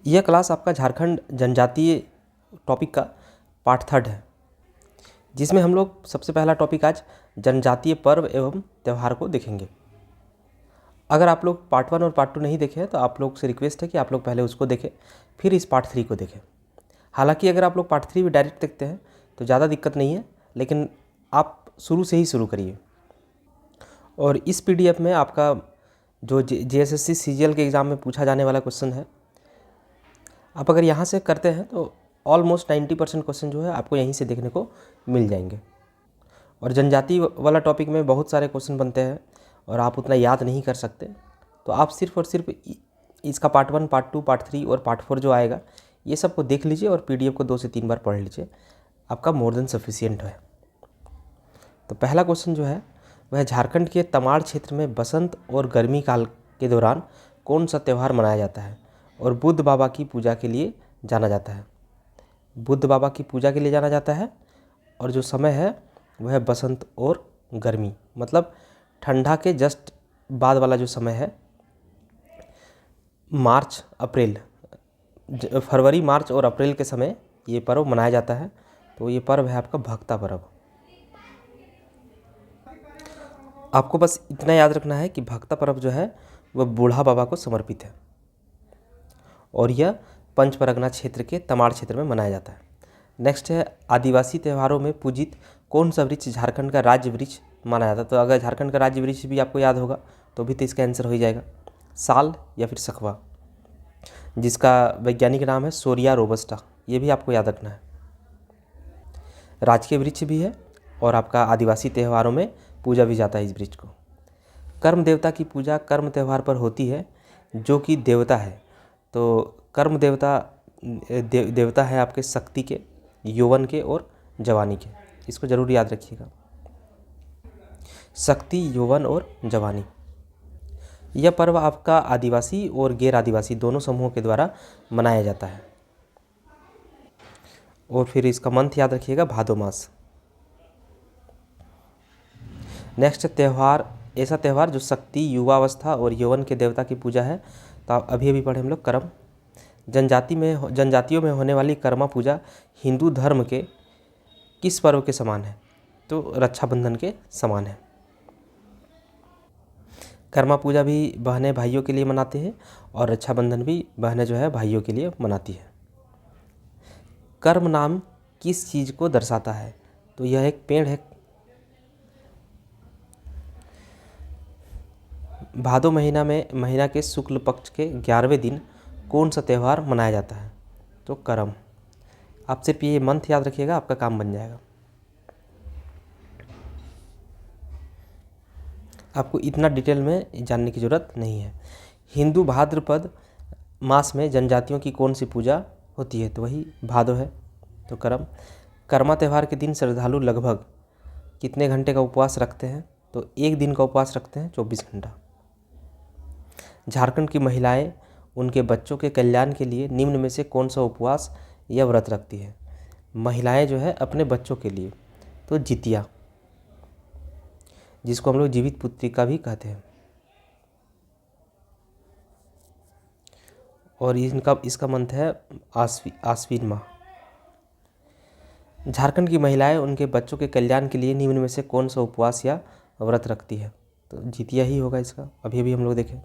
यह क्लास आपका झारखंड जनजातीय टॉपिक का पार्ट 3 है, जिसमें हम लोग सबसे पहला टॉपिक आज जनजातीय पर्व एवं त्यौहार को देखेंगे। अगर आप लोग पार्ट 1 और पार्ट 2 नहीं देखे हैं तो आप लोग से रिक्वेस्ट है कि आप लोग पहले उसको देखें, फिर इस पार्ट 3 को देखें। हालांकि अगर आप लोग पार्ट 3 भी डायरेक्ट देखते हैं तो ज़्यादा दिक्कत नहीं है, लेकिन आप शुरू से ही शुरू करिए। और इस PDF में आपका जो JSSC CGL के एग्ज़ाम में पूछा जाने वाला क्वेश्चन है, आप अगर यहाँ से करते हैं तो ऑलमोस्ट 90% क्वेश्चन जो है आपको यहीं से देखने को मिल जाएंगे। और जनजाति वाला टॉपिक में बहुत सारे क्वेश्चन बनते हैं और आप उतना याद नहीं कर सकते, तो आप सिर्फ और सिर्फ इसका पार्ट 1, पार्ट 2, पार्ट 3 और पार्ट 4 जो आएगा ये सब को देख लीजिए और PDF को 2 से 3 बार पढ़ लीजिए, आपका मोर देन सफिशिएंट है। तो पहला क्वेश्चन जो है वह झारखंड के तमाड़ क्षेत्र में बसंत और गर्मी काल के दौरान कौन सा त्यौहार मनाया जाता है और बुद्ध बाबा की पूजा के लिए जाना जाता है। बुद्ध बाबा की पूजा के लिए जाना जाता है और जो समय है वह बसंत और गर्मी, मतलब ठंडा के जस्ट बाद वाला जो समय है, मार्च अप्रैल, फरवरी मार्च और अप्रैल के समय ये पर्व मनाया जाता है। तो ये पर्व है आपका भक्ता पर्व। आपको बस इतना याद रखना है कि भक्ता पर्व जो है वह बूढ़ा बाबा को समर्पित है और यह पंच परगना क्षेत्र के तमाड़ क्षेत्र में मनाया जाता है। नेक्स्ट है आदिवासी त्यौहारों में पूजित कौन सा वृक्ष झारखंड का राज्य वृक्ष माना जाता है। तो अगर झारखंड का राज्य वृक्ष भी आपको याद होगा तो भी तो इसका आंसर हो जाएगा साल या फिर सखवा, जिसका वैज्ञानिक नाम है सोरिया रोबस्टा। ये भी आपको याद रखना है। राजकीय वृक्ष भी है और आपका आदिवासी त्यौहारों में पूजा भी जाता है इस वृक्ष को। कर्म देवता की पूजा कर्म त्यौहार पर होती है जो कि देवता है। तो कर्म देवता देवता है आपके शक्ति के, यौवन के और जवानी के। इसको जरूर याद रखिएगा, शक्ति, यौवन और जवानी। यह पर्व आपका आदिवासी और गैर आदिवासी दोनों समूहों के द्वारा मनाया जाता है। और फिर इसका मंथ याद रखिएगा भादो मास। नेक्स्ट त्यौहार, ऐसा त्यौहार जो शक्ति, युवावस्था और यौवन के देवता की पूजा है। तो अभी अभी पढ़े हम लोग कर्म। जनजातियों में होने वाली कर्मा पूजा हिंदू धर्म के किस पर्व के समान है। तो रक्षाबंधन के समान है। कर्मा पूजा भी बहनें भाइयों के लिए मनाते हैं और रक्षाबंधन भी बहनें जो है भाइयों के लिए मनाती है। कर्म नाम किस चीज़ को दर्शाता है। तो यह एक पेड़ है। भादो महीना के शुक्ल पक्ष के 11वें दिन कौन सा त्यौहार मनाया जाता है। तो करम। आप सिर्फ ये मंथ याद रखिएगा, आपका काम बन जाएगा। आपको इतना डिटेल में जानने की ज़रूरत नहीं है। हिंदू भाद्रपद मास में जनजातियों की कौन सी पूजा होती है। तो वही भादो है। तो करम। कर्मा त्यौहार के दिन श्रद्धालु लगभग कितने घंटे का उपवास रखते हैं। तो एक दिन का उपवास रखते हैं, 24 घंटा। झारखंड की महिलाएं उनके बच्चों के कल्याण के लिए निम्न में से कौन सा उपवास या व्रत रखती है। महिलाएं जो है अपने बच्चों के लिए, तो जितिया, जिसको हम लोग जीवित पुत्रिका भी कहते हैं। और इसका मंथ है आश्विन माह। झारखंड की महिलाएं उनके बच्चों के कल्याण के लिए निम्न में से कौन सा उपवास या व्रत रखती है। तो जितिया ही होगा इसका। अभी अभी हम लोग देखें।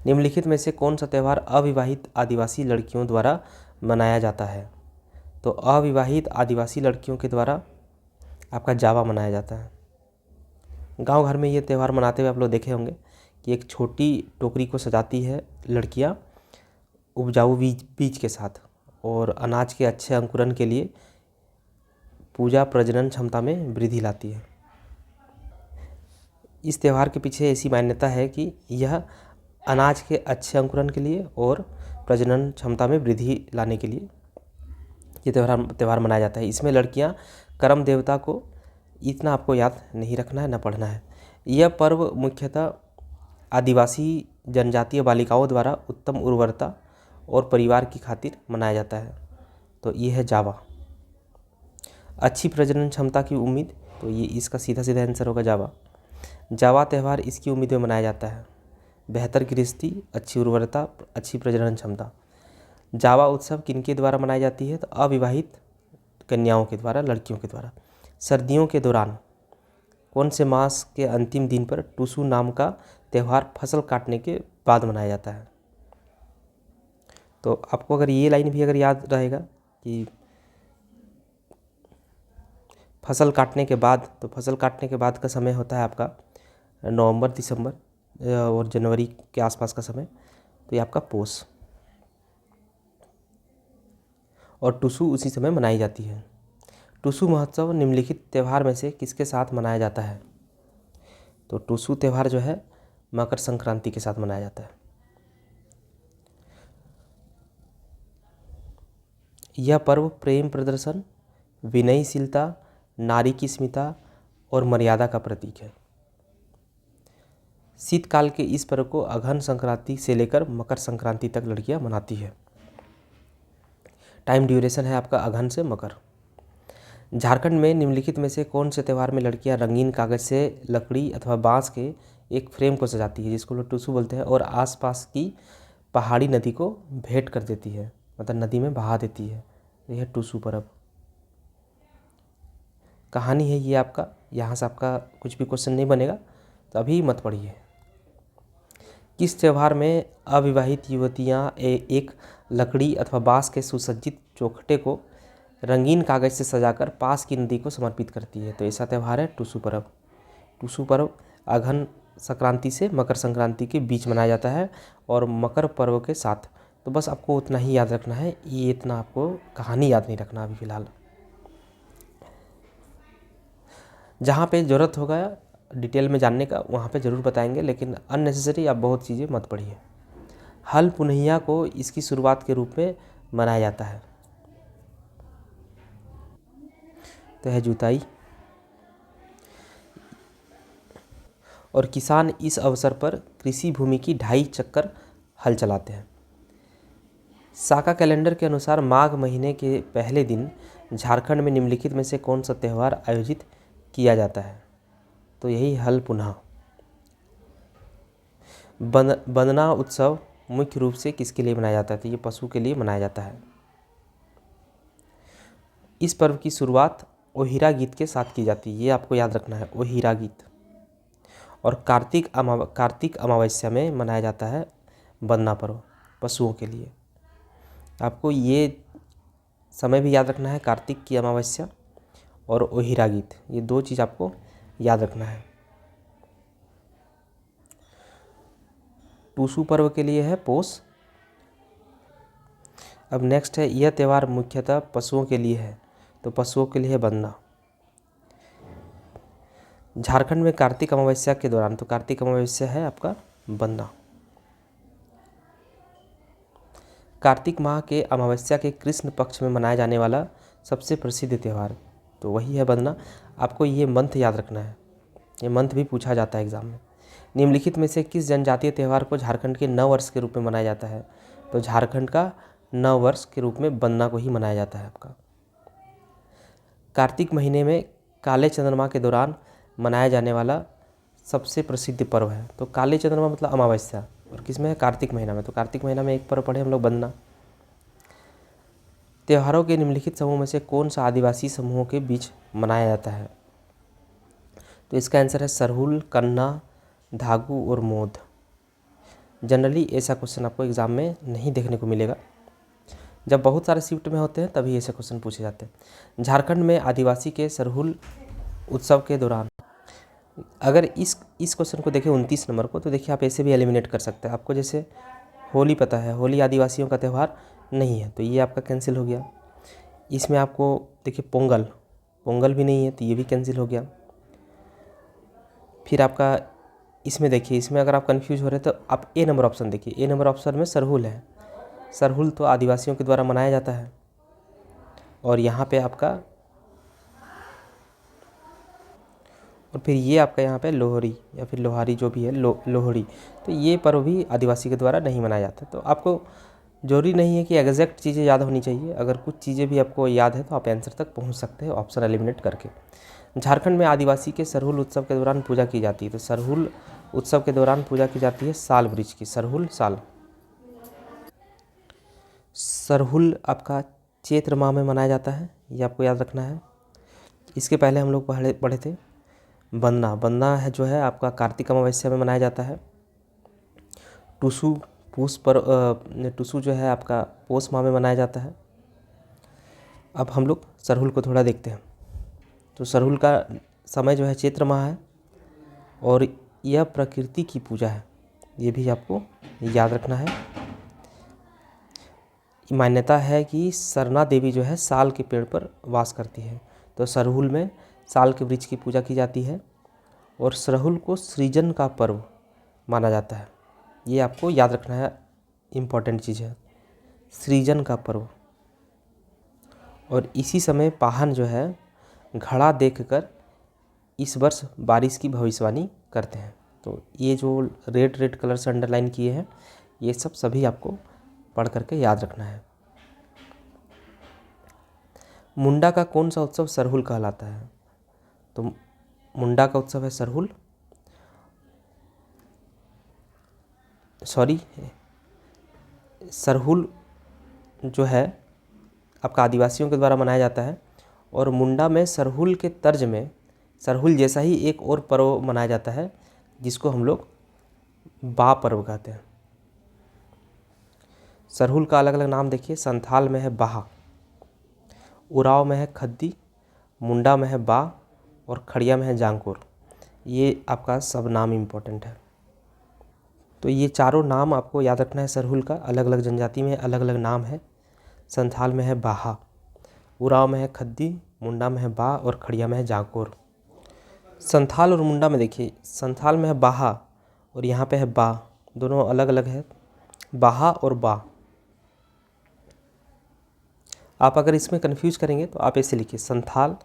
निम्नलिखित में से कौन सा त्यौहार अविवाहित आदिवासी लड़कियों द्वारा मनाया जाता है। तो अविवाहित आदिवासी लड़कियों के द्वारा आपका जावा मनाया जाता है। गांव घर में ये त्यौहार मनाते हुए आप लोग देखे होंगे कि एक छोटी टोकरी को सजाती है लड़कियां उपजाऊ बीज के साथ और अनाज के अच्छे अंकुरन के लिए पूजा प्रजनन क्षमता में वृद्धि लाती है। इस त्यौहार के पीछे ऐसी मान्यता है कि यह अनाज के अच्छे अंकुरन के लिए और प्रजनन क्षमता में वृद्धि लाने के लिए ये त्यौहार मनाया जाता है। इसमें लड़कियां कर्म देवता को, इतना आपको याद नहीं रखना है, ना पढ़ना है। यह पर्व मुख्यतः आदिवासी जनजातीय बालिकाओं द्वारा उत्तम उर्वरता और परिवार की खातिर मनाया जाता है। तो ये है जावा। अच्छी प्रजनन क्षमता की उम्मीद, तो ये इसका सीधा सीधा आंसर होगा जावा। जावा त्यौहार इसकी उम्मीद में मनाया जाता है। बेहतर गृहस्थी, अच्छी उर्वरता, अच्छी प्रजनन क्षमता। जावा उत्सव किनके द्वारा मनाई जाती है? तो अविवाहित कन्याओं के द्वारा, लड़कियों के द्वारा। सर्दियों के दौरान कौन से मास के अंतिम दिन पर टुसू नाम का त्यौहार फसल काटने के बाद मनाया जाता है? तो आपको अगर ये लाइन भी अगर याद रहेगा कि फसल काटने के बाद, तो फसल काटने के बाद का समय होता है आपका नवंबर, दिसंबर और जनवरी के आसपास का समय, तो ये आपका पोष, और टुसू उसी समय मनाई जाती है। टुसू महोत्सव निम्नलिखित त्यौहार में से किसके साथ मनाया जाता है? तो टुसू त्यौहार जो है मकर संक्रांति के साथ मनाया जाता है। यह पर्व प्रेम प्रदर्शन, विनयशीलता, नारी की स्मिता और मर्यादा का प्रतीक है। शीतकाल के इस पर्व को अघन संक्रांति से लेकर मकर संक्रांति तक लड़कियां मनाती है। टाइम ड्यूरेशन है आपका अघन से मकर। झारखंड में निम्नलिखित में से कौन से त्यौहार में लड़कियां रंगीन कागज से लकड़ी अथवा बांस के एक फ्रेम को सजाती है, जिसको लोग टुसू बोलते हैं, और आसपास की पहाड़ी नदी को भेंट कर देती है, मतलब नदी में बहा देती है? यह है टुसू पर्व। कहानी है ये आपका, यहाँ से आपका कुछ भी क्वेश्चन नहीं बनेगा, तो अभी मत पढ़िए। किस त्यौहार में अविवाहित युवतियाँ एक लकड़ी अथवा बांस के सुसज्जित चौखटे को रंगीन कागज से सजाकर पास की नदी को समर्पित करती है? तो ऐसा त्यौहार है टुसू पर्व। टुसू पर्व अघन संक्रांति से मकर संक्रांति के बीच मनाया जाता है और मकर पर्व के साथ। तो बस आपको उतना ही याद रखना है, ये इतना आपको कहानी याद नहीं रखना अभी फ़िलहाल। जहाँ पे ज़रूरत होगा डिटेल में जानने का वहाँ पे ज़रूर बताएंगे, लेकिन अननेसेसरी आप बहुत चीज़ें मत पढ़िए। हल पुनहिया को इसकी शुरुआत के रूप में मनाया जाता है? तो है जुताई। और किसान इस अवसर पर कृषि भूमि की 2.5 चक्कर हल चलाते हैं। साका कैलेंडर के अनुसार माघ महीने के पहले दिन झारखंड में निम्नलिखित में से कौन सा त्यौहार आयोजित किया जाता है? तो यही हल पुनः। बंदना उत्सव मुख्य रूप से किसके लिए मनाया जाता है? तो ये पशु के लिए मनाया जाता है। इस पर्व की शुरुआत ओहिरा गीत के साथ की जाती है, ये आपको याद रखना है, ओहिरा गीत। और कार्तिक अमावस्या में मनाया जाता है बंदना पर्व, पशुओं के लिए। आपको ये समय भी याद रखना है, कार्तिक की अमावस्या और ओहिरा गीत, ये 2 चीज़ आपको याद रखना है। टुसू पर्व के लिए है पोष। अब नेक्स्ट है, यह त्यौहार मुख्यतः पशुओं के लिए है, तो पशुओं के लिए है बंदना। झारखंड में कार्तिक अमावस्या के दौरान, तो कार्तिक अमावस्या है आपका बंदना। कार्तिक माह के अमावस्या के कृष्ण पक्ष में मनाया जाने वाला सबसे प्रसिद्ध त्यौहार, तो वही है बंदना। आपको ये मंथ याद रखना है, ये मंथ भी पूछा जाता है एग्जाम में। निम्नलिखित में से किस जनजातीय त्यौहार को झारखंड के नव वर्ष के रूप में मनाया जाता है? तो झारखंड का नव वर्ष के रूप में बंदना को ही मनाया जाता है आपका। कार्तिक महीने में काले चंद्रमा के दौरान मनाया जाने वाला सबसे प्रसिद्ध पर्व है, तो काले चंद्रमा मतलब अमावस्या, और किसमें है? कार्तिक महीना में। तो कार्तिक महीना में एक पर्व पढ़े हम लोग बंदना। त्योहारों के निम्नलिखित समूह में से कौन सा आदिवासी समूहों के बीच मनाया जाता है? तो इसका आंसर है सरहुल, कन्ना, धागू और मोद। जनरली ऐसा क्वेश्चन आपको एग्जाम में नहीं देखने को मिलेगा, जब बहुत सारे शिफ्ट में होते हैं तभी ऐसे क्वेश्चन पूछे जाते हैं। झारखंड में आदिवासी के सरहुल उत्सव के दौरान, अगर इस क्वेश्चन को देखें 29 नंबर को, तो देखिए आप ऐसे भी एलिमिनेट कर सकते हैं। आपको जैसे होली पता है, होली आदिवासियों का त्यौहार नहीं है, तो ये आपका कैंसिल हो गया। इसमें आपको देखिए पोंगल भी नहीं है, तो ये भी कैंसिल हो गया। फिर आपका इसमें देखिए, इसमें अगर आप कंफ्यूज हो रहे हैं तो आप ए नंबर ऑप्शन देखिए, ए नंबर ऑप्शन में सरहुल है। सरहुल तो आदिवासियों के द्वारा मनाया जाता है। और यहाँ पे आपका, और फिर ये आपका यहाँ पे लोहड़ी या फिर लोहारी जो भी है, लोहड़ी, तो ये पर्व भी आदिवासी के द्वारा नहीं मनाया जाता। तो आपको जरूरी नहीं है कि एग्जैक्ट चीज़ें याद होनी चाहिए, अगर कुछ चीज़ें भी आपको याद है तो आप आंसर तक पहुँच सकते हैं ऑप्शन एलिमिनेट करके। झारखंड में आदिवासी के सरहुल उत्सव के दौरान पूजा की जाती है, तो सरहुल उत्सव के दौरान पूजा की जाती है साल वृक्ष की, सरहुल साल। सरहुल आपका चैत्र माह में मनाया जाता है, ये आपको याद रखना है। इसके पहले हम लोग पढ़े थे बन्ना। बन्ना है जो है आपका कार्तिक अमावस्या में मनाया जाता है। टुसु टुसु जो है आपका पोष माह में मनाया जाता है। अब हम लोग सरहुल को थोड़ा देखते हैं। तो सरहुल का समय जो है चैत्र माह है और यह प्रकृति की पूजा है, ये भी आपको याद रखना है। मान्यता है कि सरना देवी जो है साल के पेड़ पर वास करती है, तो सरहुल में साल के वृक्ष की पूजा की जाती है और सरहुल को सृजन का पर्व माना जाता है, ये आपको याद रखना है, इम्पॉर्टेंट चीज़ है, सृजन का पर्व। और इसी समय पाहन जो है घड़ा देखकर इस वर्ष बारिश की भविष्यवाणी करते हैं। तो ये जो रेड कलर से अंडरलाइन किए हैं, ये सब सभी आपको पढ़ करके याद रखना है। मुंडा का कौन सा उत्सव सरहुल कहलाता है? तो मुंडा का उत्सव है सरहुल जो है आपका आदिवासियों के द्वारा मनाया जाता है और मुंडा में सरहुल के तर्ज में सरहुल जैसा ही एक और पर्व मनाया जाता है जिसको हम लोग बा पर्व कहते हैं। सरहुल का अलग अलग नाम देखिए, संथाल में है बाहा, उराव में है खद्दी, मुंडा में है बा और खड़िया में है जांगकोर। ये आपका सब नाम इम्पोर्टेंट है। तो ये चारों नाम आपको याद रखना है। सरहुल का अलग अलग जनजाति में अलग अलग नाम है। संथाल में है बाहा, उराव में है खद्दी, मुंडा में है बा और खड़िया में है जांगकोर। संथाल और मुंडा में देखिए, संथाल में है बाहा और यहाँ पे है बा, दोनों अलग अलग है, बाहा और बा। आप अगर इसमें कंफ्यूज करेंगे तो आप ऐसे लिखिए संथाल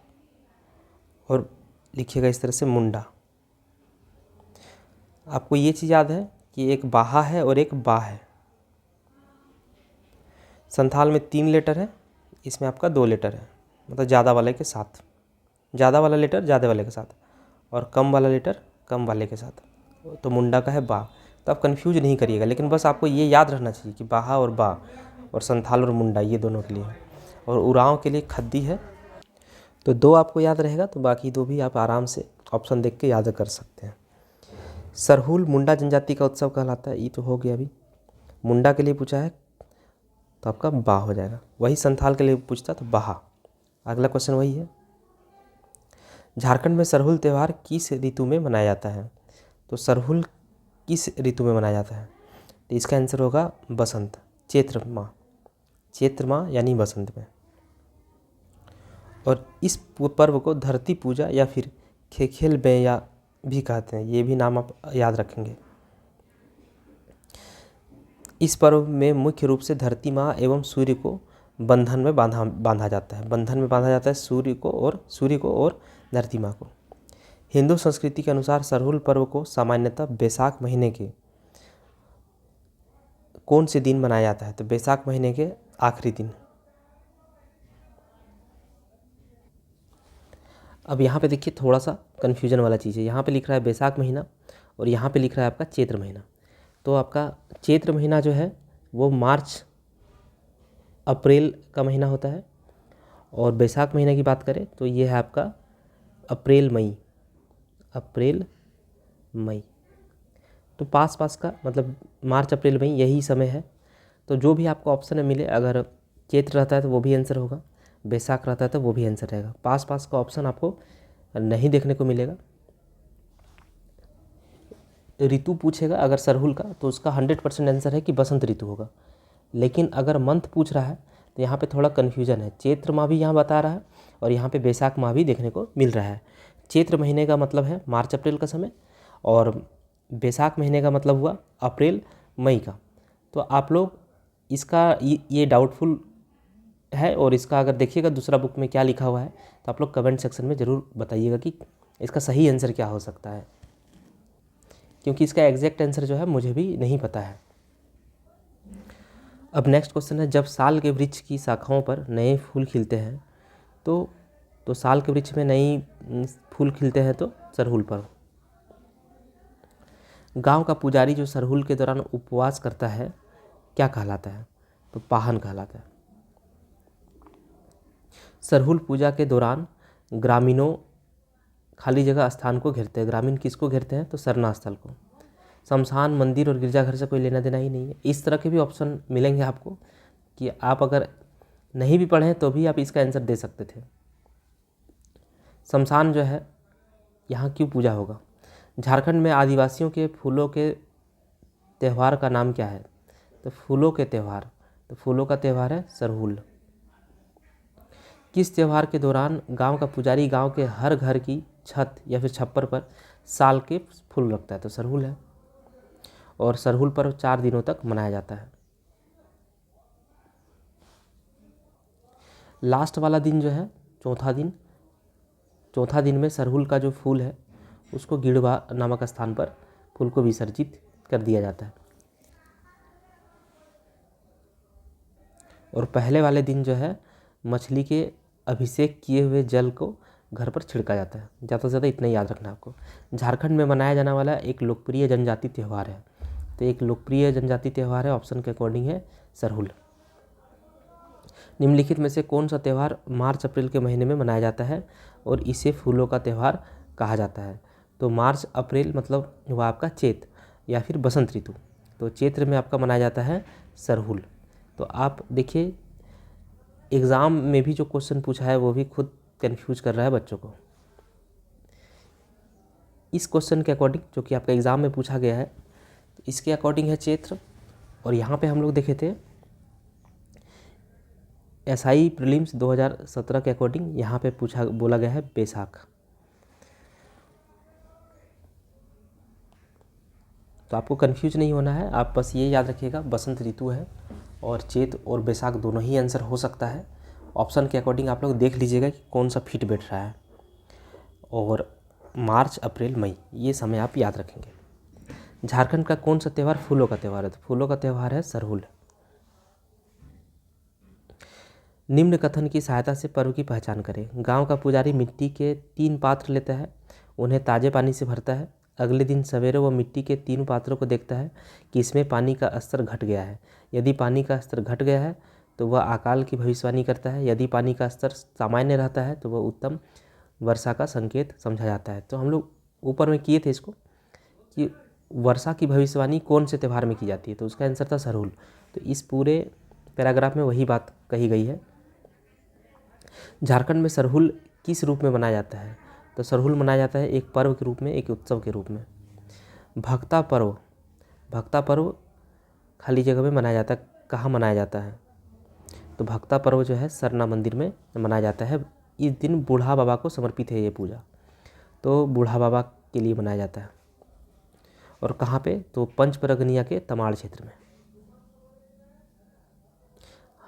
और लिखिएगा इस तरह से मुंडा। आपको ये चीज़ याद है कि एक बाहा है और एक बा है। संथाल में 3 लेटर है, इसमें आपका 2 लेटर है, मतलब ज़्यादा वाले के साथ, ज़्यादा वाला लेटर ज़्यादा वाले के साथ और कम वाला लेटर कम वाले के साथ। तो मुंडा का है बा। तो आप कंफ्यूज नहीं करिएगा, लेकिन बस आपको ये याद रहना चाहिए कि बाहा और बा और संथाल और मुंडा ये दोनों के लिए है और उराव के लिए खद्दी है। तो 2 आपको याद रहेगा, तो बाकी 2 भी आप आराम से ऑप्शन देख के याद कर सकते हैं। सरहुल मुंडा जनजाति का उत्सव कहलाता है, ये तो हो गया अभी। मुंडा के लिए पूछा है तो आपका बा हो जाएगा। वही संथाल के लिए पूछता तो बाहा। अगला क्वेश्चन वही है। झारखंड में सरहुल त्यौहार किस ऋतु में मनाया जाता है? तो सरहुल किस ऋतु में मनाया जाता है? तो इसका आंसर होगा बसंत, चैत्र माह यानी बसंत में। और इस पर्व को धरती पूजा या फिर खेखेल बेया भी कहते हैं, ये भी नाम आप याद रखेंगे। इस पर्व में मुख्य रूप से धरती माँ एवं सूर्य को बंधन में बांधा जाता है। बंधन में बांधा जाता है सूर्य को और धरती माँ को। हिंदू संस्कृति के अनुसार सरहुल पर्व को सामान्यतः बैसाख महीने के कौन से दिन मनाया जाता है? तो बैसाख महीने के आखिरी दिन। अब यहाँ पे देखिए थोड़ा सा कन्फ्यूजन वाला चीज़ है, यहाँ पे लिख रहा है बैसाख महीना और यहाँ पे लिख रहा है आपका चैत्र महीना। तो आपका चैत्र महीना जो है वो मार्च अप्रैल का महीना होता है और बैसाख महीने की बात करें तो ये है आपका अप्रैल मई। तो पास का मतलब मार्च अप्रैल मई यही समय है। तो जो भी आपको ऑप्शन में मिले, अगर चैत्र रहता है तो वो भी आंसर होगा, बैसाख रहता है तो वो भी आंसर रहेगा। पास का ऑप्शन आपको नहीं देखने को मिलेगा। ऋतु पूछेगा अगर सरहुल का तो उसका 100% आंसर है कि बसंत ऋतु होगा। लेकिन अगर मंथ पूछ रहा है तो यहाँ पे थोड़ा कन्फ्यूजन है। चैत्र माह भी यहाँ बता रहा है और यहाँ पे बैसाख माह भी देखने को मिल रहा है। चैत्र महीने का मतलब है मार्च अप्रैल का समय और बैसाख महीने का मतलब हुआ अप्रैल मई का। तो आप लोग इसका ये डाउटफुल है और इसका अगर देखिएगा दूसरा बुक में क्या लिखा हुआ है तो आप लोग कमेंट सेक्शन में ज़रूर बताइएगा कि इसका सही आंसर क्या हो सकता है, क्योंकि इसका एग्जैक्ट आंसर जो है मुझे भी नहीं पता है। अब नेक्स्ट क्वेश्चन है, जब साल के वृक्ष की शाखाओं पर नए फूल खिलते हैं तो साल के वृक्ष में नई फूल खिलते हैं तो सरहुल पर्व। गांव का पुजारी जो सरहुल के दौरान उपवास करता है क्या कहलाता है? तो पाहन कहलाता है। सरहुल पूजा के दौरान ग्रामीणों खाली जगह स्थान को घेरते हैं। ग्रामीण किसको घेरते हैं? तो सरना स्थल को। शमशान, मंदिर और गिरजाघर से कोई लेना देना ही नहीं है। इस तरह के भी ऑप्शन मिलेंगे आपको कि आप अगर नहीं भी पढ़ें तो भी आप इसका आंसर दे सकते थे। शमशान जो है यहाँ क्यों पूजा होगा? झारखंड में आदिवासियों के फूलों के त्यौहार का नाम क्या है? तो फूलों के त्यौहार, तो फूलों का त्यौहार है सरहुल। किस त्यौहार के दौरान गांव का पुजारी गांव के हर घर की छत या फिर छप्पर पर साल के फूल रखता है? तो सरहुल है। और सरहुल पर्व 4 दिनों तक मनाया जाता है। लास्ट वाला दिन जो है चौथा दिन में सरहुल का जो फूल है उसको गिड़वा नामक स्थान पर फूल को विसर्जित कर दिया जाता है। और पहले वाले दिन जो है मछली के अभिषेक किए हुए जल को घर पर छिड़का जाता है। ज़्यादा से ज़्यादा इतना ही याद रखना आपको। झारखंड में मनाया जाने वाला एक लोकप्रिय जनजाति त्यौहार है। तो एक लोकप्रिय जनजाति त्यौहार है, ऑप्शन के अकॉर्डिंग है सरहुल। निम्नलिखित में से कौन सा त्यौहार मार्च अप्रैल के महीने में मनाया जाता है और इसे फूलों का त्यौहार कहा जाता है? तो मार्च अप्रैल मतलब वह आपका चैत या फिर बसंत ऋतु। तो चैत्र में आपका मनाया जाता है सरहुल। तो आप देखिए एग्ज़ाम में भी जो क्वेश्चन पूछा है वो भी खुद कन्फ्यूज कर रहा है बच्चों को। इस क्वेश्चन के अकॉर्डिंग जो कि आपका एग्ज़ाम में पूछा गया है तो इसके अकॉर्डिंग है चैत्र। और यहाँ पे हम लोग देखे थे SI प्रीलिम्स 2017 के अकॉर्डिंग यहाँ पे बोला गया है बैसाख। तो आपको कंफ्यूज नहीं होना है, आप बस ये याद रखिएगा बसंत ऋतु है और चैत और बैसाख दोनों ही आंसर हो सकता है। ऑप्शन के अकॉर्डिंग आप लोग देख लीजिएगा कि कौन सा फिट बैठ रहा है। और मार्च अप्रैल मई ये समय आप याद रखेंगे। झारखंड का कौन सा त्यौहार फूलों का त्यौहार है? तो फूलों का त्यौहार है सरहुल। निम्न कथन की सहायता से पर्व की पहचान करें। गांव का पुजारी मिट्टी के 3 पात्र लेता है, उन्हें ताजे पानी से भरता है। अगले दिन सवेरे वह मिट्टी के 3 पात्रों को देखता है कि इसमें पानी का स्तर घट गया है। यदि पानी का स्तर घट गया है तो वह अकाल की भविष्यवाणी करता है। यदि पानी का स्तर सामान्य रहता है तो वह उत्तम वर्षा का संकेत समझा जाता है। तो हम लोग ऊपर में किए थे इसको कि वर्षा की भविष्यवाणी कौन से त्यौहार में की जाती है, तो उसका आंसर था सरहुल। तो इस पूरे पैराग्राफ में वही बात कही गई है। झारखंड में सरहुल किस रूप में मनाया जाता है? तो सरहुल मनाया जाता है एक पर्व के रूप में, एक उत्सव के रूप में। भक्ता पर्व खाली जगह में मनाया जाता है। कहाँ मनाया जाता है? तो भक्ता पर्व जो है सरना मंदिर में मनाया जाता है। इस दिन बूढ़ा बाबा को समर्पित है ये पूजा, तो बूढ़ा बाबा के लिए मनाया जाता है। और कहाँ पे? तो पंचपरगनिया के तमाड़ क्षेत्र में।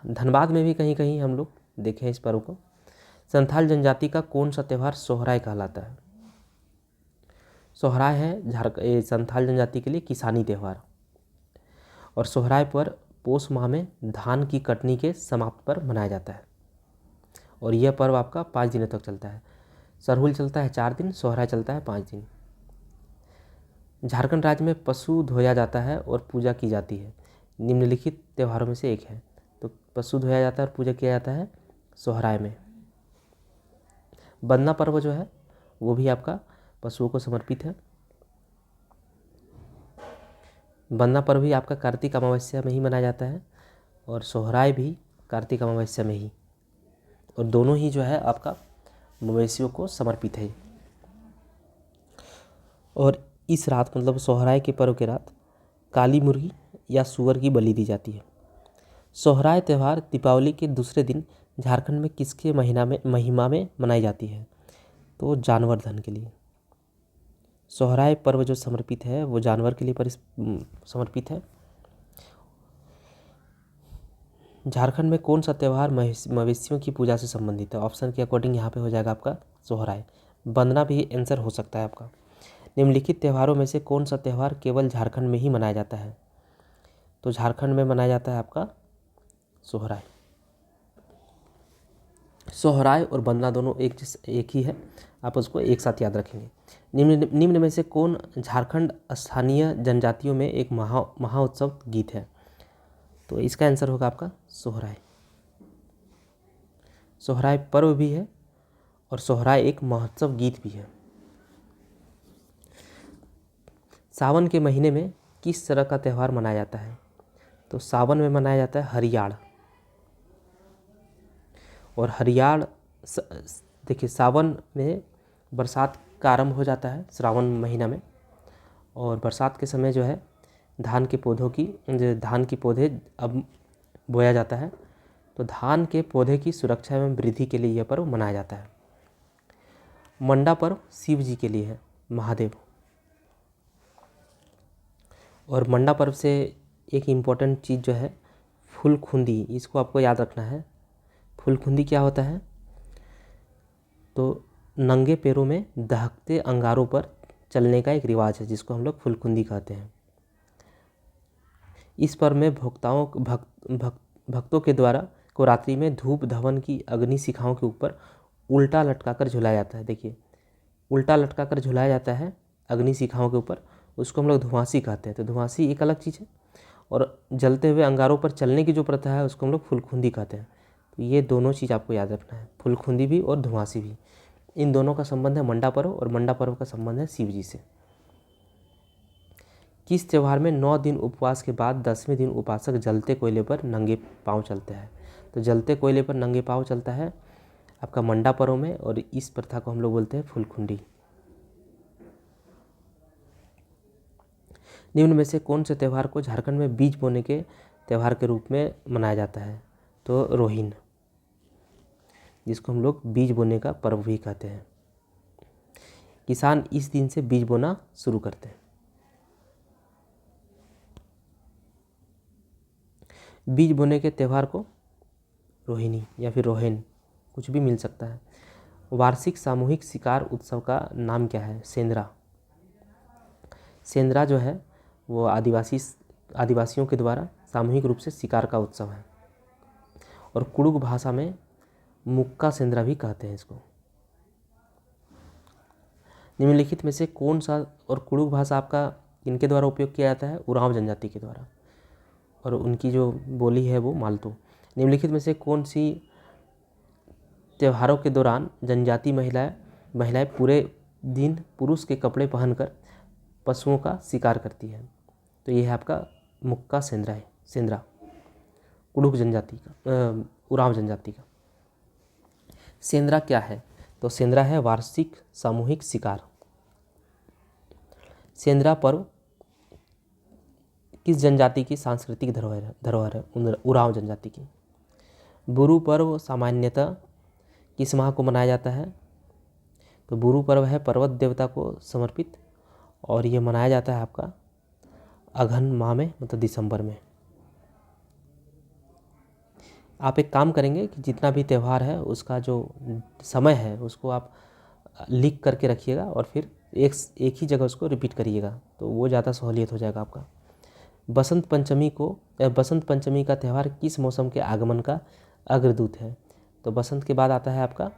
धनबाद में भी कहीं कहीं हम लोग देखें इस पर्व को। संथाल जनजाति का कौन सा त्यौहार सोहराय कहलाता है? सोहराय है संथाल जनजाति के लिए किसानी त्यौहार। और सोहराय पर पोष माह में धान की कटनी के समाप्त पर मनाया जाता है। और यह पर्व आपका 5 दिनों तक चलता है। सरहुल चलता है 4 दिन, सोहराय चलता है 5 दिन। झारखंड राज्य में पशु धोया जाता है और पूजा की जाती है, निम्नलिखित त्यौहारों में से एक है। तो पशु धोया जाता है और पूजा किया जाता है सोहराय में। बंदना पर्व जो है वो भी आपका पशुओं को समर्पित है। बंदना पर्व भी आपका कार्तिक अमावस्या में ही मनाया जाता है और सोहराय भी कार्तिक अमावस्या में ही। और दोनों ही जो है आपका मवेशियों को समर्पित है। और इस रात मतलब सोहराय के पर्व के रात काली मुर्गी या सूअर की बलि दी जाती है। सोहराय त्यौहार दीपावली के दूसरे दिन झारखंड में किसके महिमा में मनाई जाती है? तो जानवर धन के लिए। सोहराय पर्व जो समर्पित है वो जानवर के लिए समर्पित है। झारखंड में कौन सा त्यौहार मवेशियों की पूजा से संबंधित है? ऑप्शन के अकॉर्डिंग यहाँ पे हो जाएगा आपका सोहराय। बंदना भी आंसर हो सकता है आपका। निम्नलिखित त्यौहारों में से कौन सा त्यौहार केवल झारखंड में ही मनाया जाता है? तो झारखंड में मनाया जाता है आपका सोहराय। सोहराय और बंदना दोनों एक ही है, आप उसको एक साथ याद रखेंगे। निम्न में से कौन झारखंड स्थानीय जनजातियों में एक महा उत्सव गीत है? तो इसका आंसर होगा आपका सोहराय। सोहराय पर्व भी है और सोहराय एक महोत्सव गीत भी है। सावन के महीने में किस तरह का त्यौहार मनाया जाता है? तो सावन में मनाया जाता है हरियाण। और हरियाण देखिए, सावन में बरसात का आरंभ हो जाता है श्रावण महीना में, और बरसात के समय जो है धान के पौधे अब बोया जाता है। तो धान के पौधे की सुरक्षा एवं वृद्धि के लिए यह पर्व मनाया जाता है। मंडा पर्व शिव जी के लिए है, महादेव। और मंडा पर्व से एक इम्पॉर्टेंट चीज़ जो है फूलखुंदी, इसको आपको याद रखना है। फूलखुंदी क्या होता है? तो नंगे पैरों में दहकते अंगारों पर चलने का एक रिवाज है, जिसको हम लोग फूलखुंदी कहते हैं। इस पर्व में भक्तों के द्वारा को रात्रि में धूप धवन की अग्नि शिखाओं के ऊपर उल्टा लटकाकर झुलाया जाता है। देखिए, उल्टा लटकाकर झुलाया जाता है अग्नि शिखाओं के ऊपर, उसको हम लोग धुआंसी कहते हैं। तो धुआंसी एक अलग चीज़ है, और जलते हुए अंगारों पर चलने की जो प्रथा है उसको हम लोग फूलखुंदी कहते हैं। तो ये दोनों चीज़ आपको याद रखना है, फूलखुंदी भी और धुआंसी भी। इन दोनों का संबंध है मंडा पर्व, और मंडा पर्व का संबंध है शिव जी से। किस त्यौहार में 9 दिन उपवास के बाद 10वें दिन उपासक जलते कोयले पर नंगे पांव चलते हैं? तो जलते कोयले पर नंगे पांव चलता है आपका मंडा पर्व में, और इस प्रथा को हम लोग बोलते हैं फूलखुंडी। निम्न में से कौन से त्यौहार को झारखंड में बीज बोने के त्यौहार के रूप में मनाया जाता है? तो रोहिन, जिसको हम लोग बीज बोने का पर्व भी कहते हैं। किसान इस दिन से बीज बोना शुरू करते हैं। बीज बोने के त्यौहार को रोहिणी या फिर रोहेन कुछ भी मिल सकता है। वार्षिक सामूहिक शिकार उत्सव का नाम क्या है? सेंद्रा। सेंद्रा जो है वो आदिवासियों के द्वारा सामूहिक रूप से शिकार का उत्सव है, और कुड़ुक भाषा में मुक्का सेंद्रा भी कहते हैं इसको। निम्नलिखित में से कौन सा, और कुड़ुक भाषा आपका इनके द्वारा उपयोग किया जाता है? उरांव जनजाति के द्वारा, और उनकी जो बोली है वो मालतू। निम्नलिखित में से कौन सी त्योहारों के दौरान जनजाति महिलाएं पूरे दिन पुरुष के कपड़े पहनकर पशुओं का शिकार करती है? तो ये है आपका मुक्का सेंद्रा कुड़ुक जनजाति का, उरांव जनजाति का। सेंद्रा क्या है? तो सेंद्रा है वार्षिक सामूहिक शिकार। सेंद्रा पर्व किस जनजाति की सांस्कृतिक धरोहर है? उरांव जनजाति की। बुरु पर्व सामान्यतः किस माह को मनाया जाता है? तो बुरु पर्व है पर्वत देवता को समर्पित, और ये मनाया जाता है आपका अघन माह में, मतलब दिसंबर में। आप एक काम करेंगे कि जितना भी त्यौहार है उसका जो समय है उसको आप लिख करके रखिएगा, और फिर एक ही जगह उसको रिपीट करिएगा, तो वो ज़्यादा सहूलियत हो जाएगा आपका। बसंत पंचमी का त्यौहार किस मौसम के आगमन का अग्रदूत है? तो बसंत के बाद आता है आपका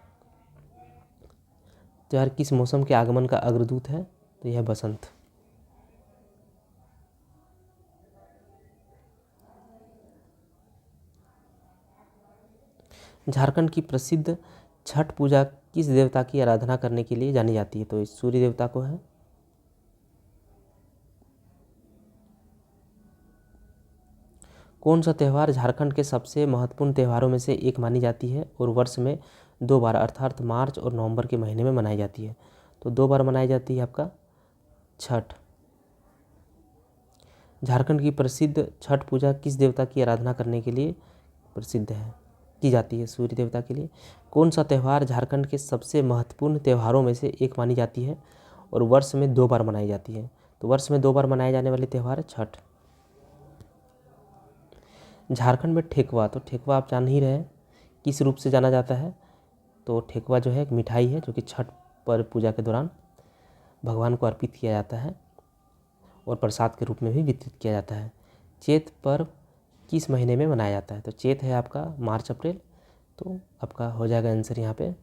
त्यौहार किस मौसम के आगमन का अग्रदूत है? तो यह बसंत। झारखंड की प्रसिद्ध छठ पूजा किस देवता की आराधना करने के लिए जानी जाती है? तो इस सूर्य देवता को है। कौन सा त्यौहार झारखंड के सबसे महत्वपूर्ण त्योहारों में से एक मानी जाती है और वर्ष में 2 बार अर्थात मार्च और नवंबर के महीने में मनाई जाती है? तो 2 बार मनाई जाती है आपका छठ। झारखंड की प्रसिद्ध छठ पूजा किस देवता की आराधना करने के लिए प्रसिद्ध है, की जाती है? सूर्य देवता के लिए। कौन सा त्यौहार झारखंड के सबसे महत्वपूर्ण त्योहारों में से एक मानी जाती है और वर्ष में 2 बार मनाई जाती है? तो वर्ष में 2 बार मनाए जाने वाले त्यौहार है छठ। झारखंड में ठेकुआ, तो ठेकुआ आप जान ही रहे हैं किस रूप से जाना जाता है? तो ठेकुआ जो है एक मिठाई है जो कि छठ पर पूजा के दौरान भगवान को अर्पित किया जाता है और प्रसाद के रूप में भी वितरित किया जाता है। चैत पर्व किस महीने में मनाया जाता है? तो चैत है आपका मार्च अप्रैल, तो आपका हो जाएगा आंसर यहाँ पे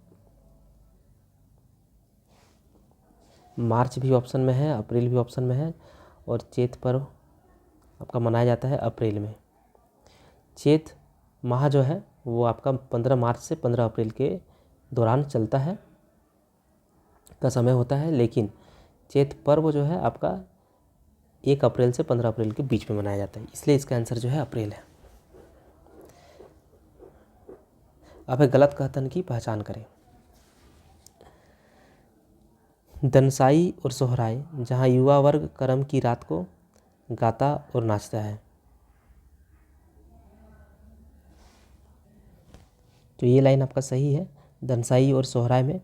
मार्च भी ऑप्शन में है, अप्रैल भी ऑप्शन में है, और चैत पर्व आपका मनाया जाता है अप्रैल में। चैत माह जो है वो आपका 15 मार्च से 15 अप्रैल के दौरान चलता है का समय होता है, लेकिन चैत पर्व जो है आपका 1 अप्रैल से 15 अप्रैल के बीच में मनाया जाता है, इसलिए इसका आंसर जो है अप्रैल है। अब है गलत कथन की पहचान करें। दनसाई और सोहराय, जहाँ युवा वर्ग करम की रात को गाता और नाचता है। तो ये लाइन आपका सही है। दनसाई और सोहराय में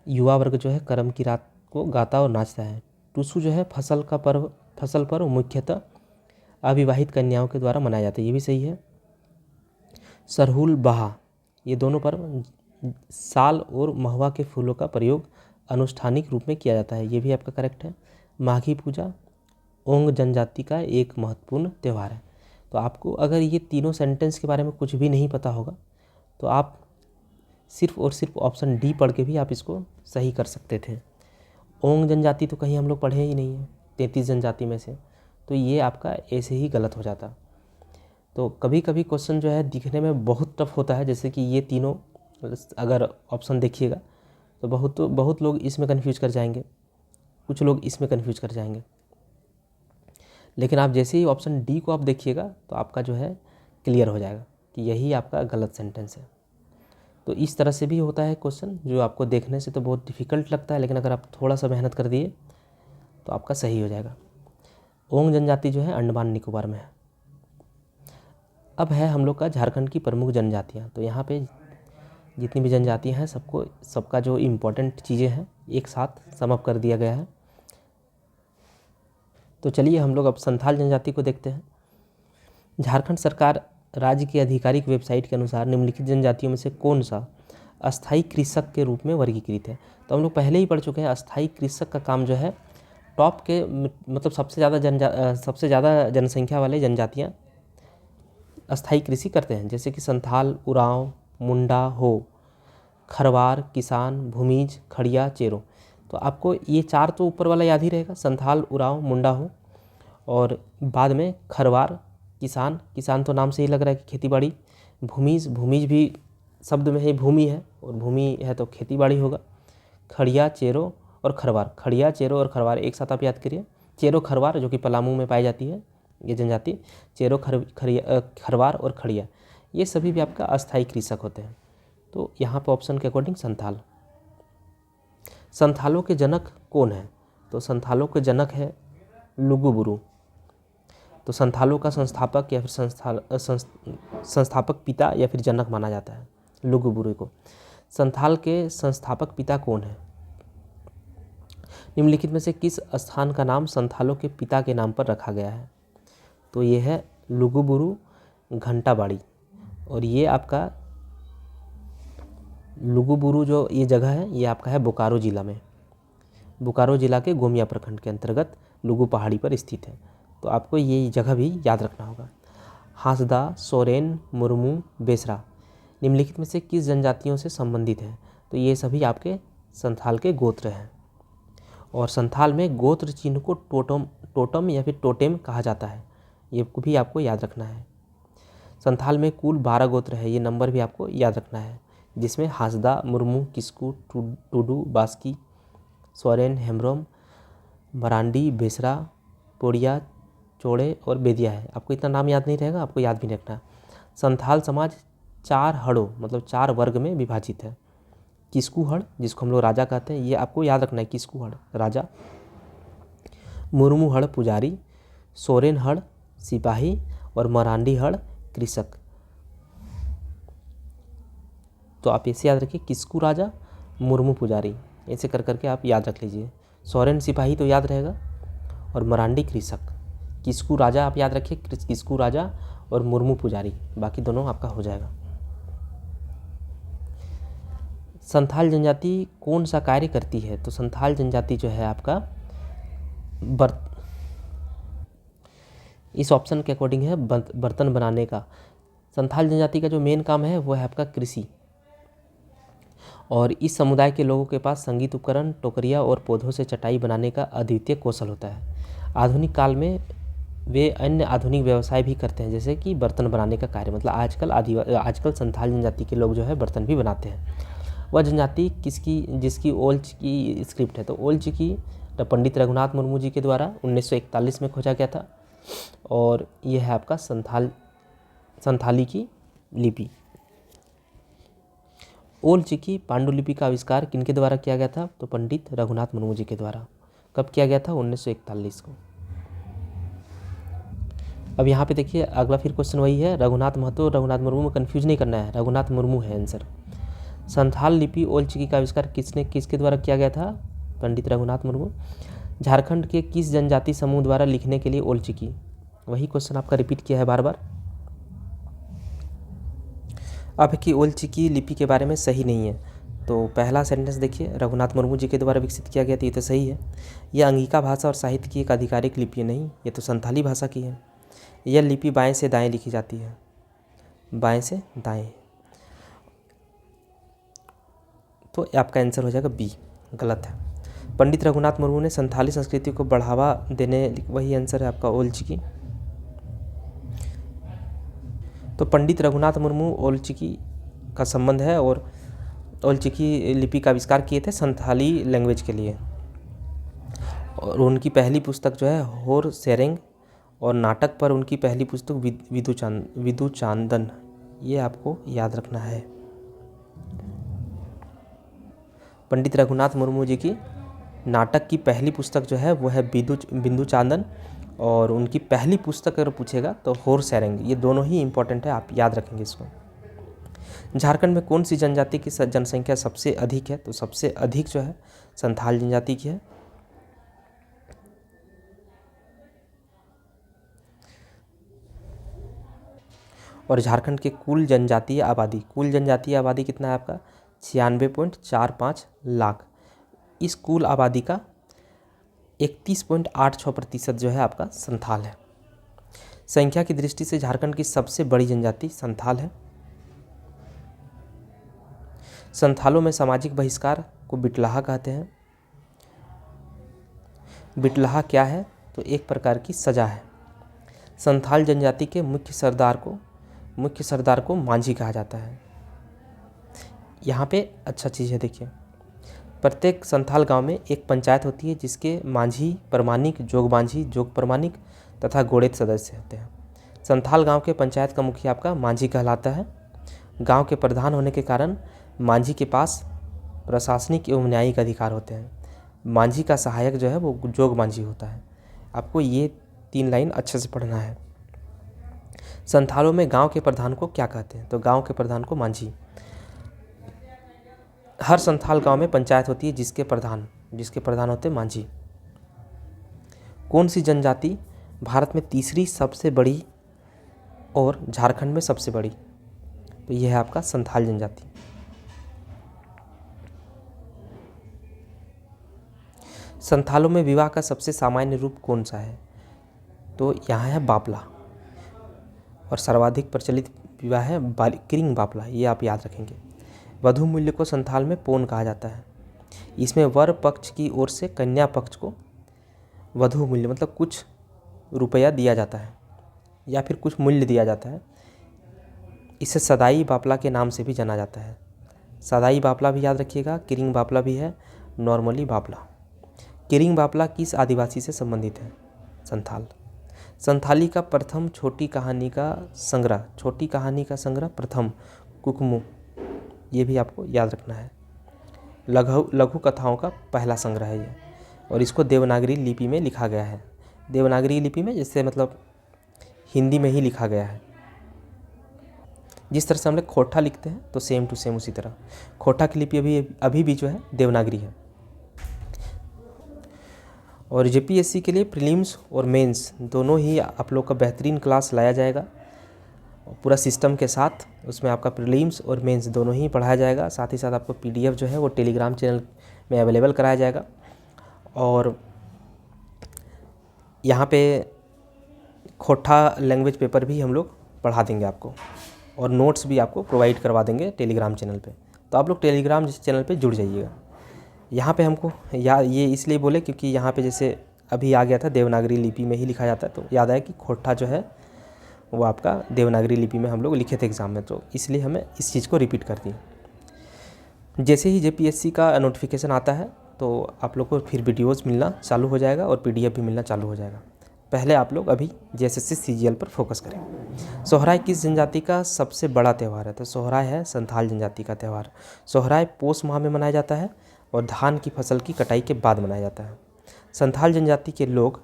युवा वर्ग जो है करम की रात को गाता और नाचता है। टूसू जो है फसल पर्व मुख्यतः अविवाहित कन्याओं के द्वारा मनाया जाता है, ये भी सही है। सरहुल बहा, ये दोनों पर्व साल और महुआ के फूलों का प्रयोग अनुष्ठानिक रूप में किया जाता है, ये भी आपका करेक्ट है। माघी पूजा ओंग जनजाति का एक महत्वपूर्ण त्यौहार है। तो आपको अगर ये तीनों सेंटेंस के बारे में कुछ भी नहीं पता होगा तो आप सिर्फ और सिर्फ ऑप्शन डी पढ़ के भी आप इसको सही कर सकते थे। ओंग जनजाति तो कहीं हम लोग पढ़े ही नहीं है 33 जनजाति में से, तो ये आपका ऐसे ही गलत हो जाता। तो कभी कभी क्वेश्चन जो है दिखने में बहुत टफ होता है, जैसे कि ये तीनों अगर ऑप्शन देखिएगा तो बहुत लोग इसमें कन्फ्यूज कर जाएंगे, कुछ लोग इसमें कन्फ्यूज कर जाएंगे, लेकिन आप जैसे ही ऑप्शन डी को आप देखिएगा तो आपका जो है क्लियर हो जाएगा कि यही आपका गलत सेंटेंस है। तो इस तरह से भी होता है क्वेश्चन, जो आपको देखने से तो बहुत डिफ़िकल्ट लगता है, लेकिन अगर आप थोड़ा सा मेहनत कर दिए तो आपका सही हो जाएगा। ओंग जनजाति जो है अंडमान निकोबार में है। अब है हम लोग का झारखंड की प्रमुख जनजातियाँ। तो यहाँ पे जितनी भी जनजातियाँ हैं सबका जो इम्पोर्टेंट चीज़ें हैं एक साथ समअप कर दिया गया है। तो चलिए हम लोग अब संथाल जनजाति को देखते हैं। झारखंड सरकार राज्य की आधिकारिक वेबसाइट के अनुसार निम्नलिखित जनजातियों में से कौन सा अस्थायी कृषक के रूप में वर्गीकृत है। तो हम लोग पहले ही पढ़ चुके हैं, अस्थायी कृषक का काम जो है टॉप के मतलब सबसे ज़्यादा जनसंख्या वाले जनजातियाँ अस्थायी कृषि करते हैं, जैसे कि संथाल, उरांव, मुंडा, हो, खरवार, किसान, भूमिज, खड़िया, चेरो। तो आपको ये चार तो ऊपर वाला याद ही रहेगा, संथाल, उरांव, मुंडा, हो, और बाद में खरवार, किसान तो नाम से ही लग रहा है कि खेती बाड़ी। भूमिज भी शब्द में ही भूमि है, और भूमि है तो खेती बाड़ी होगा। खड़िया, चेरो और खरवार, खड़िया, चेरो और खरवार एक साथ आप याद करिए। चेरो खरवार जो कि पलामू में पाई जाती है ये जनजाति, चेरो खरवार और खड़िया, ये सभी भी आपका अस्थायी कृषक होते हैं। तो यहाँ पर ऑप्शन के अकॉर्डिंग संथाल। संथालों के जनक कौन है। तो संथालों के जनक है लुगुबुरु। तो संथालों का संस्थापक या फिर संस्थापक पिता या फिर जनक माना जाता है लुगुबुरु को। संथाल के संस्थापक पिता कौन है। निम्नलिखित में से किस स्थान का नाम संथालों के पिता के नाम पर रखा गया है। तो ये है लुगुबुरु घंटाबाड़ी, और ये आपका लुगुबुरु जो ये जगह है ये आपका है बोकारो जिला में, बोकारो जिला के गोमिया प्रखंड के अंतर्गत लुगु पहाड़ी पर स्थित है। तो आपको ये जगह भी याद रखना होगा। हांसदा, सोरेन, मुर्मू, बेसरा निम्नलिखित में से किस जनजातियों से संबंधित है। तो ये सभी आपके संथाल के गोत्र हैं, और संथाल में गोत्र चिन्ह को टोटम या फिर टोटेम कहा जाता है, ये भी आपको याद रखना है। संथाल में कुल 12 गोत्र है, ये नंबर भी आपको याद रखना है, जिसमें हांसदा, मुर्मू, किस्कू, टुडू, बास्की, सोरेन, हेम्ब्रोम, मरांडी, बेसरा, पोड़िया, चौड़े और बेदिया है। आपको इतना नाम याद नहीं रहेगा, आपको याद भी नहीं रखना। संथाल समाज 4 हड़ों मतलब 4 वर्ग में विभाजित है। किस्कू हड़, जिसको हम लोग राजा कहते हैं, ये आपको याद रखना है, किस्कू हड़ राजा, मुर्मू हड़ पुजारी, सोरेन हड़ सिपाही और मरांडी हड़ कृषक। तो आप ऐसे याद रखिए, किस्कू राजा, मुर्मू पुजारी, ऐसे कर करके आप याद रख लीजिए। सोरेन सिपाही तो याद रहेगा, और मरांडी कृषक। किस्कू राजा आप याद रखिए, किस्कू राजा और मुर्मू पुजारी, बाकी दोनों आपका हो जाएगा। संथाल जनजाति कौन सा कार्य करती है। तो संथाल जनजाति जो है आपका इस ऑप्शन के अकॉर्डिंग है बर्तन बनाने का। संथाल जनजाति का जो मेन काम है वो है आपका कृषि, और इस समुदाय के लोगों के पास संगीत उपकरण, टोकरिया और पौधों से चटाई बनाने का अद्वितीय कौशल होता है। आधुनिक काल में वे अन्य आधुनिक व्यवसाय भी करते हैं, जैसे कि बर्तन बनाने का कार्य। मतलब आजकल संथाल जनजाति के लोग जो है बर्तन भी बनाते हैं। वह जनजाति जिसकी ओल्च की स्क्रिप्ट है, तो ओल्च की पंडित रघुनाथ मुर्मू जी के द्वारा 1941 में खोजा गया था। और यह है आपका संथाली की लिपि। ओल्च की पांडुलिपि का आविष्कार किनके द्वारा किया गया था? तो पंडित रघुनाथ मुर्मू जी के द्वारा। कब किया गया था? 1941 को। अब यहाँ पे देखिए अगला फिर क्वेश्चन वही है, रघुनाथ महतो और रघुनाथ मुर्मू में कन्फ्यूज नहीं करना है, रघुनाथ मुर्मू है आंसर। संथाल लिपि ओल्चिकी का आविष्कार किसके द्वारा किया गया था? पंडित रघुनाथ मुर्मू। झारखंड के किस जनजाति समूह द्वारा लिखने के लिए ओल्चिकी? वही क्वेश्चन आपका रिपीट किया है बार बार। अब कि ओल्चिकी लिपि के बारे में सही नहीं है, तो पहला सेंटेंस देखिए, रघुनाथ मुर्मू जी के द्वारा विकसित किया गया था, ये तो सही है। यह अंगिका भाषा और साहित्य की एक आधिकारिक लिपि नहीं, ये तो संथाली भाषा की है। यह लिपि बाएं से दाएं लिखी जाती है, बाएं से दाएं, तो आपका आंसर हो जाएगा बी, गलत है। पंडित रघुनाथ मुर्मू ने संथाली संस्कृति को बढ़ावा देने, वही आंसर है आपका ओल्चिकी। तो पंडित रघुनाथ मुर्मू ओल्चिकी का संबंध है और ओल्चिकी लिपि का आविष्कार किए थे संथाली लैंग्वेज के लिए। और उनकी पहली पुस्तक जो है होर सेरेंग, और नाटक पर उनकी पहली पुस्तक विदु चांदन, ये आपको याद रखना है। पंडित रघुनाथ मुर्मू जी की नाटक की पहली पुस्तक जो है वो है बिंदु चांदन, और उनकी पहली पुस्तक अगर पूछेगा तो होर सेरेंग। ये दोनों ही इंपॉर्टेंट है, आप याद रखेंगे इसको। झारखंड में कौन सी जनजाति की जनसंख्या सबसे अधिक है? तो सबसे अधिक जो है संथाल जनजाति की है। और झारखंड के कुल जनजातीय आबादी कितना है आपका? 96.45 लाख। इस कुल आबादी का 31.86% जो है आपका संथाल है। संख्या की दृष्टि से झारखंड की सबसे बड़ी जनजाति संथाल है। संथालों में सामाजिक बहिष्कार को बिटलाहा कहते हैं। बिटलाहा क्या है? तो एक प्रकार की सजा है। संथाल जनजाति के मुख्य सरदार को मांझी कहा जाता है। यहाँ पे अच्छा चीज़ है, देखिए प्रत्येक संथाल गांव में एक पंचायत होती है जिसके मांझी, प्रमाणिक, जोग मांझी, जोग प्रमाणिक तथा गोड़ेत सदस्य होते हैं। संथाल गांव के पंचायत का मुखिया आपका मांझी कहलाता है। गांव के प्रधान होने के कारण मांझी के पास प्रशासनिक एवं न्यायिक अधिकार होते हैं। मांझी का सहायक जो है वो जोग मांझी होता है। आपको ये 3 लाइन अच्छे से पढ़ना है। संथालों में गांव के प्रधान को क्या कहते हैं? तो गांव के प्रधान को मांझी। हर संथाल गांव में पंचायत होती है जिसके प्रधान होते हैं मांझी। कौन सी जनजाति भारत में तीसरी सबसे बड़ी और झारखंड में सबसे बड़ी? तो यह है आपका संथाल जनजाति। संथालों में विवाह का सबसे सामान्य रूप कौन सा है? तो यहाँ है बापला, और सर्वाधिक प्रचलित विवाह है किरिंग बापला, ये आप याद रखेंगे। वधु मूल्य को संथाल में पोन कहा जाता है। इसमें वर पक्ष की ओर से कन्या पक्ष को वधु मूल्य मतलब कुछ रुपया दिया जाता है या फिर कुछ मूल्य दिया जाता है। इसे सदाई बापला के नाम से भी जाना जाता है। सदाई बापला भी याद रखिएगा, किरिंग बापला भी है, नॉर्मली बापला। किरिंग बापला किस आदिवासी से संबंधित है? संथाल। संथाली का प्रथम छोटी कहानी का संग्रह प्रथम कुकमू, ये भी आपको याद रखना है। लघु कथाओं का पहला संग्रह है ये, और इसको देवनागरी लिपि में लिखा गया है। देवनागरी लिपि में जैसे मतलब हिंदी में ही लिखा गया है। जिस तरह से हम लोग खोटा लिखते हैं तो सेम टू सेम उसी तरह खोटा की लिपि अभी भी जो है देवनागरी है। और जेपीएससी के लिए प्रीलिम्स और मेंस दोनों ही आप लोग का बेहतरीन क्लास लाया जाएगा पूरा सिस्टम के साथ। उसमें आपका प्रीलिम्स और मेंस दोनों ही पढ़ाया जाएगा। साथ ही साथ आपको पीडीएफ जो है वो टेलीग्राम चैनल में अवेलेबल कराया जाएगा। और यहाँ पे खोटा लैंग्वेज पेपर भी हम लोग पढ़ा देंगे आपको, और नोट्स भी आपको प्रोवाइड करवा देंगे टेलीग्राम चैनल पे। तो आप लोग टेलीग्राम चैनल पे जुड़ जाइएगा। यहाँ पे हमको ये इसलिए बोले क्योंकि यहाँ पे जैसे अभी आ गया था, देवनागरी लिपि में ही लिखा जाता है। तो याद आया कि खोट्ठा जो है वो आपका देवनागरी लिपि में हम लोग लिखे थे एग्ज़ाम में, तो इसलिए हमें इस चीज़ को रिपीट कर दिए। जैसे ही जेपीएससी का नोटिफिकेशन आता है तो आप लोग को फिर वीडियोज़ मिलना चालू हो जाएगा और पीडीएफ भी मिलना चालू हो जाएगा। पहले आप लोग अभी जेएसएससी सीजीएल पर फोकस करें। सोहराय किस जनजाति का सबसे बड़ा त्यौहार है? तो सोहराय है संथाल जनजाति का त्यौहार। सोहराय पोष माह में मनाया जाता है और धान की फसल की कटाई के बाद मनाया जाता है। संथाल जनजाति के लोग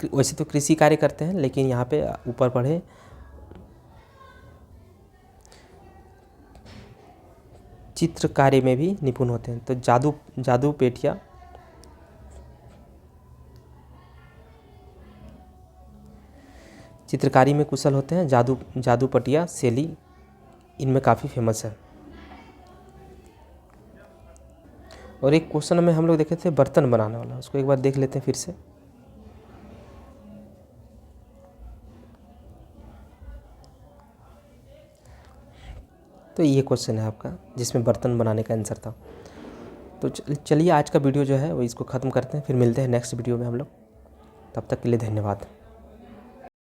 वैसे तो कृषि कार्य करते हैं, लेकिन यहाँ पे ऊपर पढ़े चित्र कार्य में भी निपुण होते हैं। तो जादू पेटिया चित्रकारी में कुशल होते हैं। जादू पटिया शैली इनमें काफ़ी फेमस है। और एक क्वेश्चन में हम लोग देखे थे बर्तन बनाने वाला, उसको एक बार देख लेते हैं फिर से। तो ये क्वेश्चन है आपका जिसमें बर्तन बनाने का आंसर था। तो चलिए आज का वीडियो जो है वो इसको ख़त्म करते हैं, फिर मिलते हैं नेक्स्ट वीडियो में हम लोग। तब तक के लिए धन्यवाद।